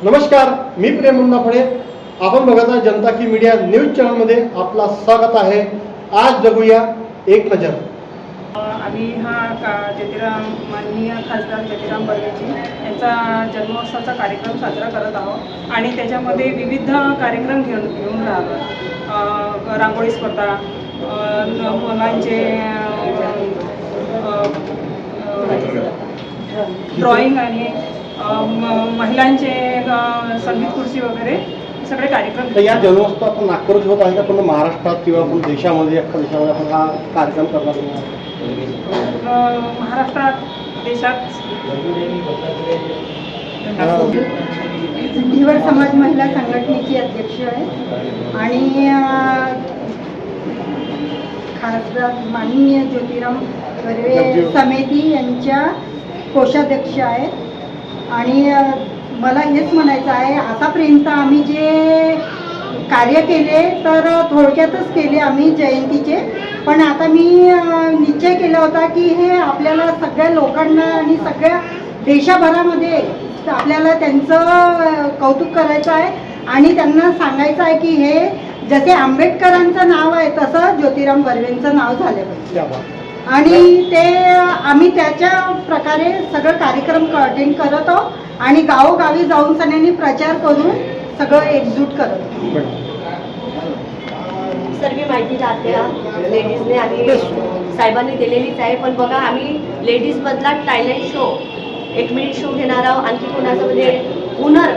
नमस्कार, मी प्रेम मुन्नाफळे. आपण बघत आहे जनता की मीडिया न्यूज चॅनलमध्ये आपला स्वागत आहे. आज बघूया एक नजर. आम्ही माननीय खासदार ज्योतिराम बर्वेजी यांचा जन्मोत्सवाचा कार्यक्रम साजरा करत आहोत आणि त्याच्यामध्ये विविध कार्यक्रम घेऊन राहिलो. रांगोळी स्पर्धा, मुलांचे ड्रॉइंग आणि महिलांचे संगीत खुर्ची वगैरे सगळे कार्यक्रम. तर या जन्मोत्सव आपण नागपूरच होत आहे का पूर्ण महाराष्ट्रात किंवा पूर्ण देशामध्ये अख्खा देशामध्ये आपण हा कार्यक्रम करणार आहोत? महाराष्ट्रात, देशात. धीवर समाज महिला संघटनेची अध्यक्ष आहे आणि खासदार माननीय ज्योतिराम बर्वे समिती यांच्या कोषाध्यक्ष आहेत. आणि मला हेच म्हणायचं आहे, आतापर्यंत आम्ही जे कार्य केले तर थोडक्यातच केले आम्ही जयंतीचे, पण आता मी निश्चय केला होता की हे आपल्याला सगळ्या लोकांना आणि सगळ्या देशभरामध्ये आपल्याला त्यांचं कौतुक करायचं आहे आणि त्यांना सांगायचं आहे की हे जसे आंबेडकरांचं नाव आहे तसं ज्योतिराम बर्वेंचं नाव झालं पाहिजे. आणि ते आम्ही त्याच्या प्रकारे सगळं कार्यक्रम अटेंड करत आहोत आणि गावोगावी जाऊन सगळ्यांनी प्रचार करून सगळं एकजूट करत. सर्व माहिती राहत्या लेडीजने आणि साहेबांनी दिलेलीच आहे. पण बघा, आम्ही लेडीजमधला टॅलेंट शो, 1 मिनिट शो घेणार आहोत. आणखी कोणाचं म्हणजे हुनर,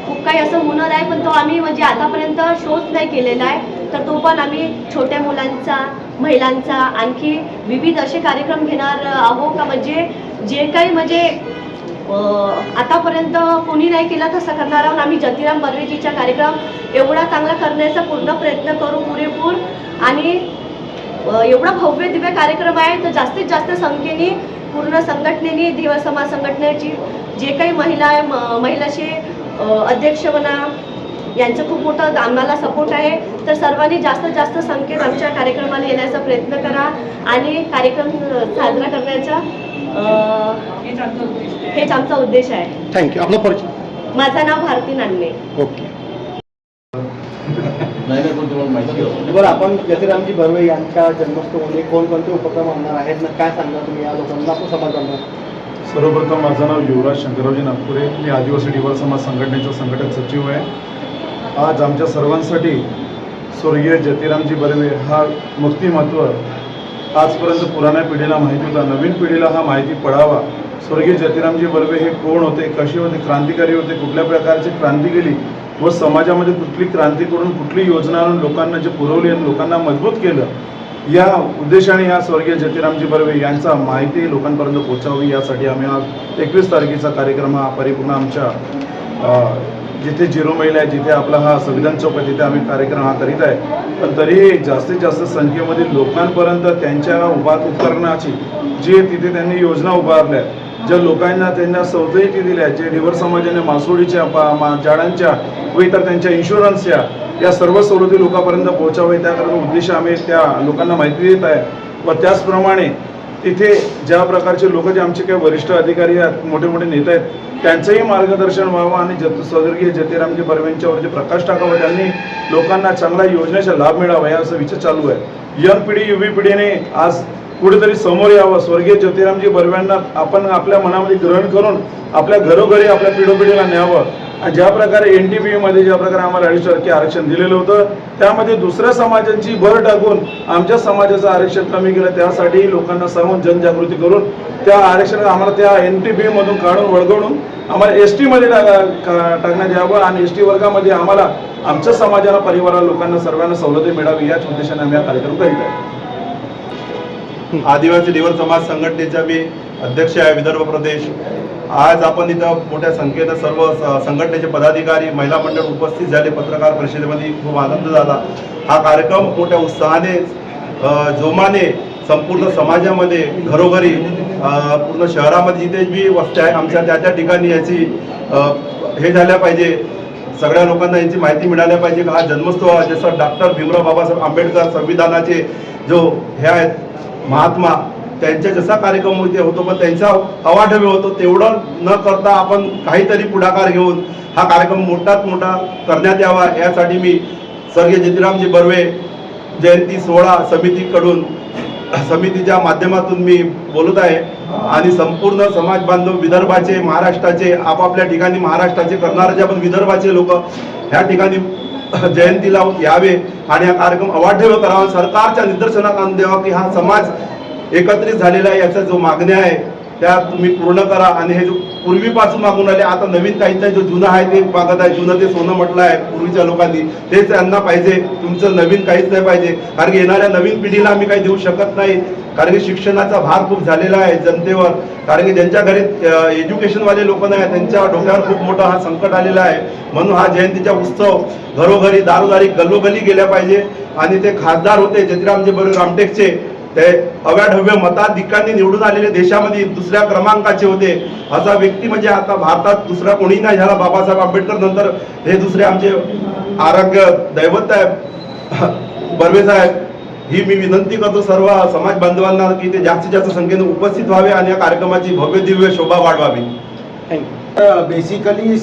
खूप काही असं हुनर आहे, पण तो आम्ही म्हणजे आतापर्यंत शोच नाही केलेला आहे. तर तो पण आम्ही छोट्या मुलांचा, महिलांचा, आणखी विविध असे कार्यक्रम घेणार आहोत का म्हणजे जे काही म्हणजे आतापर्यंत कोणी नाही केला तसं करणार आहोत. आम्ही ज्योतिराम बर्वेजीचा कार्यक्रम एवढा चांगला करण्याचा पूर्ण प्रयत्न करू पुरेपूर. आणि एवढा भव्य दिव्य कार्यक्रम आहे तर जास्तीत जास्त संख्येने पूर्ण संघटनेने, धीवर समाज संघटनेची जे काही महिला आहे, महिलाचे अध्यक्ष म्हणा, यांचं खूप मोठं आम्हाला सपोर्ट आहे. तर सर्वांनी जास्तीत जास्त संख्येत आमच्या कार्यक्रमाला येण्याचा प्रयत्न करा आणि कार्यक्रम साजरा करण्याचा हेच आमचा उद्देश आहे. थँक्यू. आपलं परिचय? माझं नाव भारती नान्ने. ओके. बरं, आपण ज्योतिरामजी बर्वे यांच्या जन्मोत्सवामध्ये कोणकोणते उपक्रम आणणार आहेत ना, काय सांगणार तुम्ही या लोकांना, आपण समाजाला? सर्वप्रथम माझं नाव युवराज शंकररावजी नागपुरे. मी आदिवासी धीवर समाज संघटनेचा संघटक सचिव आहे. आज आमच्या सर्वांसाठी स्वर्गीय ज्योतिरामजी बर्वे हा मुक्तिमत्व आजपर्यंत पुराण्या पिढीला माहिती होता, नवीन पिढीला हा माहिती पडावा. स्वर्गीय ज्योतिरामजी बर्वे हे कोण होते, कसे होते, क्रांतिकारी होते, कुठल्या प्रकारची क्रांती केली व समाजामध्ये कुठली क्रांती करून कुठली योजना आणून लोकांना जे पुरवली आणि लोकांना मजबूत केलं, या उद्देशाने या स्वर्गीय ज्योतिरामजी बर्वे यांचा माहिती लोकांपर्यंत पोहोचावी यासाठी आम्ही आज 21 तारखेचा कार्यक्रम हा परिपूर्ण आमच्या जिथे 0 मैल आहे, जिथे आपला हा संविधान चौक आहे, तिथे आम्ही कार्यक्रम हा करीत आहे. पण तरीही जास्तीत जास्त संख्येमध्ये लोकांपर्यंत त्यांच्या उपकरणाची जे तिथे त्यांनी योजना उभारल्या, ज्या लोकांना त्यांना सवलती दिल्या, जे धीवर समाजाने मासोळीच्या झाडांच्या व इतर त्यांच्या इन्शुरन्सच्या या सर्व सवलती लोकांपर्यंत पोहोचावे, त्याकरता उद्देश आम्ही त्या लोकांना माहिती देत आहे. व त्याचप्रमाणे तिथे ज्या प्रकारचे लोक जे आमचे काही वरिष्ठ अधिकारी आहेत, मोठे मोठे नेते आहेत, त्यांचंही मार्गदर्शन व्हावं आणि स्वर्गीय ज्योतिरामजी बर्वेंच्यावर जे प्रकाश टाकावा, त्यांनी लोकांना चांगल्या योजनेचा लाभ मिळावा याचा विचार चालू आहे. यंग पिढी, युवी पिढीने आज कुठेतरी समोर यावं. स्वर्गीय ज्योतिरामजी बर्वेंना आपण आपल्या मनामध्ये ग्रहण करून आपल्या घरोघरी, आपल्या पिढोपिढीला न्यावं. आणि ज्या प्रकारे NTPमध्ये ज्या प्रकारे आम्हाला 2.5% आरक्षण दिलेलं होतं, त्यामध्ये दुसऱ्या समाजांची भर टाकून आमच्या समाजाचं आरक्षण कमी केलं. त्यासाठी लोकांना सांगून जनजागृती करून त्या आरक्षणात आम्हाला त्या NTPमधून काढून वळगवून आम्हाला STमध्ये टाकण्यात यावं आणि ST वर्गामध्ये आम्हाला आमच्या समाजाला, परिवाराला, लोकांना सर्वांना सवलती मिळावी याच उद्देशाने आम्ही हा कार्यक्रम करीत आहे. आदिवासी धीवर समाज संघटनेचा मी अध्यक्ष आहे, विदर्भ प्रदेश. आज आपण इथं मोठ्या संख्येनं सर्व संघटनेचे पदाधिकारी, महिला मंडळ उपस्थित झाले. पत्रकार परिषदेमध्ये खूप आनंद झाला. हा कार्यक्रम मोठ्या उत्साहाने, जोमाने संपूर्ण समाजामध्ये, घरोघरी, पूर्ण शहरामध्ये जिथे बी वस्त्या आहे आमच्या त्या ठिकाणी याची हे झाल्या पाहिजे. सगळ्या लोकांना यांची माहिती मिळाल्या पाहिजे. हा जन्मोत्सव जसं डॉक्टर भीमराव बाबासाहेब आंबेडकर संविधानाचे जो हे आहेत महात्मा, त्यांचा जसा कार्यक्रम इथे होतो पण त्यांचा अवाढव्य होतो तेवढं न करता आपण काहीतरी पुढाकार घेऊन हा कार्यक्रम मोठात मोठा करण्यात यावा यासाठी मी स्वर्गीय जयतीरामजी बर्वे जयंती सोहळा समितीच्या माध्यमातून मी बोलत आहे आणि संपूर्ण समाज बांधव विदर्भाचे महाराष्ट्राचे आपापल्या ठिकाणी महाराष्ट्राचे करणारे जे आपण विदर्भाचे लोक ह्या ठिकाणी जयंतीला यावे आणि हा कार्यक्रम अवाढव्य करावा सरकारच्या निदर्शनात आणून द्यावा की हा समाज एकत्रित झालेला आहे याचा जो मागण्या आहे त्या तुम्ही पूर्ण करा आणि हे जो पूर्वीपासून मागून राहिले आता नवीन काहीतरी जो जुनं आहे ते मागत आहे जुनं ते सोनं म्हटलं आहे पूर्वीच्या लोकांनी तेच त्यांना पाहिजे तुमचं नवीन काहीच नाही पाहिजे कारण की येणाऱ्या नवीन पिढीला आम्ही काही देऊ शकत नाही कारण की शिक्षणाचा भार खूप झालेला आहे जनतेवर कारण की ज्यांच्या घरी एज्युकेशनवाले लोक नाही त्यांच्या डोक्यावर खूप मोठा हा संकट आलेला आहे म्हणून हा जयंतीचा उत्सव घरोघरी दारोदारी गल्लोगल्ली गेल्या पाहिजे आणि ते खासदार होते जयतीरामजी बर्वे रामटेकचे ते अव्याढव्य मताधिकांनी निवडून आलेले देशामध्ये दुसऱ्या क्रमांकाचे होते असा व्यक्ती म्हणजे आता भारतात दुसरा कोणी नाही झाला बाबासाहेब आंबेडकर नंतर हे दुसरे आमचे आरोग्य दैवत आहे बर्वे साहेब ही मी विनंती करतो सर्व समाज बांधवांना की ते जास्तीत जास्त संख्येने उपस्थित व्हावे आणि या कार्यक्रमाची भव्य दिव्य शोभा वाढवावी बेसिकली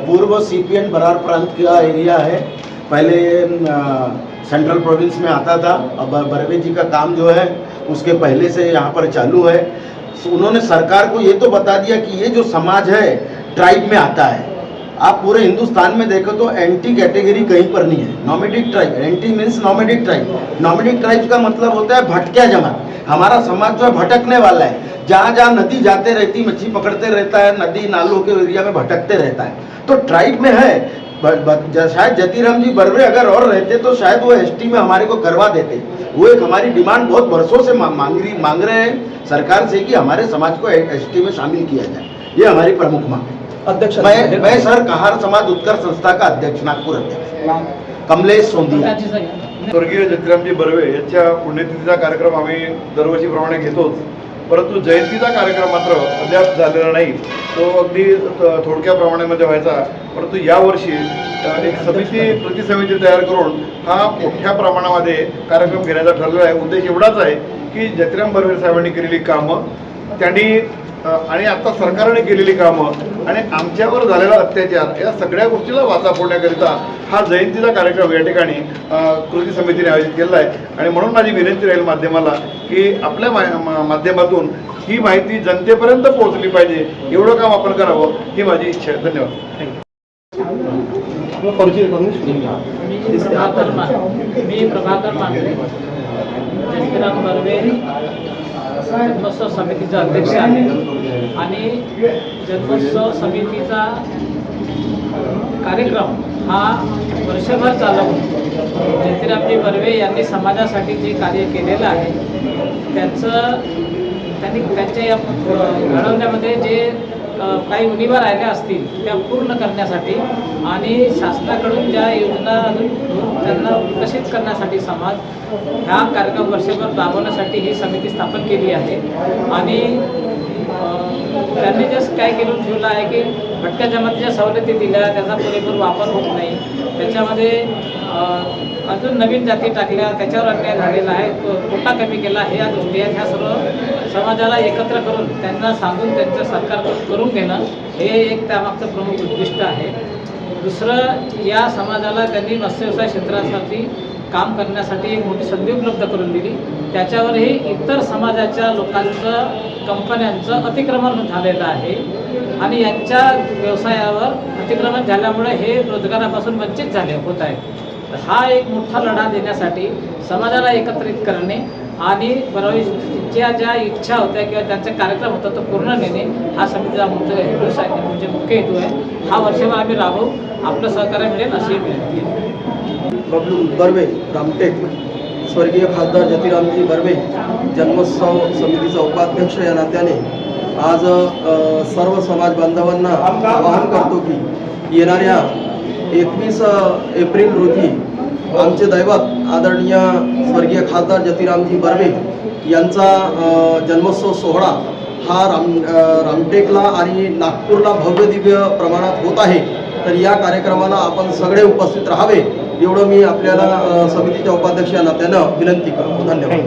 पूर्व सीपीएन बरार प्रांत का एरिया है पहले सेंट्रल प्रोविंस में आता था अब बर्वे जी का काम जो है उसके पहले से यहाँ पर चालू है उन्होंने सरकार को ये तो बता दिया कि ये जो समाज है ट्राइब में आता है आप पूरे हिंदुस्तान में देखो तो एंटी कैटेगरी कहीं पर नहीं है nomadic tribe anti means nomadic tribe का मतलब होता है भटकिया जमात हमारा समाज जो है भटकने वाला है जहाँ जहाँ नदी जाते रहती मच्छी पकड़ते रहता है नदी नालों के एरिया में भटकते रहता है तो ट्राइब में है शायद जयतीराम जी बर्वे अगर और रहते तो शायद वो एसटी में हमारे को करवा देते वो एक हमारी डिमांड बहुत बरसों से मांग रहे हैं सरकार से कि हमारे समाज को एसटी में शामिल किया जाए ये हमारी प्रमुख मांग है अध्यक्ष मैं सर कहार समाज उत्कर्ष संस्था का अध्यक्ष नागपुर अध्यक्ष कमलेश सोंदिया स्वर्गीय जयतीरामजी बर्वे यांच्या पुण्यतिथीचा कार्यक्रम आम्ही दरवर्षीप्रमाणे घेतोच परंतु जयंतीचा कार्यक्रम मात्र अद्याप झालेला नाही तो अगदी थोडक्या प्रमाणामध्ये व्हायचा परंतु यावर्षी एक कृती समिती तयार करून हा मोठ्या प्रमाणामध्ये कार्यक्रम घेण्याचा ठरलेला आहे उद्देश एवढाच आहे की जयतीराम बर्वे साहेबांनी केलेली कामं त्यांनी आणि आता सरकारने केलेली कामं आणि आमच्यावर झालेला अत्याचार या सगळ्या गोष्टीला वाचा फोडण्याकरिता हा जयंतीचा कार्यक्रम या ठिकाणी कृती समितीने आयोजित केलेला आहे आणि म्हणून माझी विनंती राहील माध्यमाला की आपल्या माध्यमातून ही माहिती जनतेपर्यंत पोहोचली पाहिजे एवढं काम आपण करावं ही माझी इच्छा आहे धन्यवाद मी प्रभाकर मांडले जयतीराम बर्वे जन्मोत्सव समितीचा अध्यक्ष आहे आणि जन्मोत्सव समितीचा कार्यक्रम हा वर्षभर चालवून जयतीरामजी बर्वे यांनी समाजासाठी जे कार्य केलेलं आहे त्यांच्या या घडवण्यामध्ये जे काही उणिवा राहिल्या असतील त्या पूर्ण करण्यासाठी आणि शासनाकडून ज्या योजना त्यांना विकसित करण्यासाठी समाज ह्या कार्यक्रम वर्षभर राबवण्यासाठी ही समिती स्थापन केली आहे आणि त्यांनी जसं काय केलं ठेवलं आहे की भटक्या जमातीच्या सवलती दिल्या त्याचा पुरेपूर वापर होत नाही त्याच्यामध्ये अजून नवीन जाती टाकल्या त्याच्यावर अन्याय झालेला आहे कोटा कमी केला हे या गोष्टी आहेत ह्या सर्व समाजाला एकत्र करून त्यांना सांगून त्यांचं सरकार करून घेणं हे एक त्यामागचं प्रमुख उद्दिष्ट आहे दुसरं या समाजाला त्यांनी मत्स्यव्यवसाय क्षेत्रासाठी काम करण्यासाठी एक मोठी संधी उपलब्ध करून दिली त्याच्यावरही इतर समाजाच्या लोकांचं कंपन्यांचं अतिक्रमण झालेलं आहे आणि यांच्या व्यवसायावर अतिक्रमण झाल्यामुळे हे रोजगारापासून वंचित झाले होत आहेत हा एक मोठा लढा देण्यासाठी समाजाला एकत्रित करणे आणि बरोबरच्या ज्या इच्छा होत्या किंवा त्यांचा कार्यक्रम होता तो पूर्ण नेणे हा समितीचा म्हणजे मुख्य हेतू आहे हा वर्षभर आम्ही राबवू आपलं सहकार्य मिळेल अशी विनंती आहे बबलू बर्वे रामटेक स्वर्गीय खासदार जयतीरामजी बर्वे जन्मोत्सव समितीचा उपाध्यक्ष या नात्याने आज सर्व समाज बांधवांना आवाहन करतो की येणाऱ्या 21 एप्रिल रोजी आमचे दैवत आदरणीय स्वर्गीय खासदार जयतीरामजी बर्वे यांचा जन्मोत्सव सोहळा हा रामटेकला आणि नागपूरला भव्य दिव्य प्रमाणात होत आहे तर या कार्यक्रमाला आपण सगळे उपस्थित राहावे एवढं मी आपल्याला समितीच्या उपाध्यक्ष या नात्यानं विनंती करतो धन्यवाद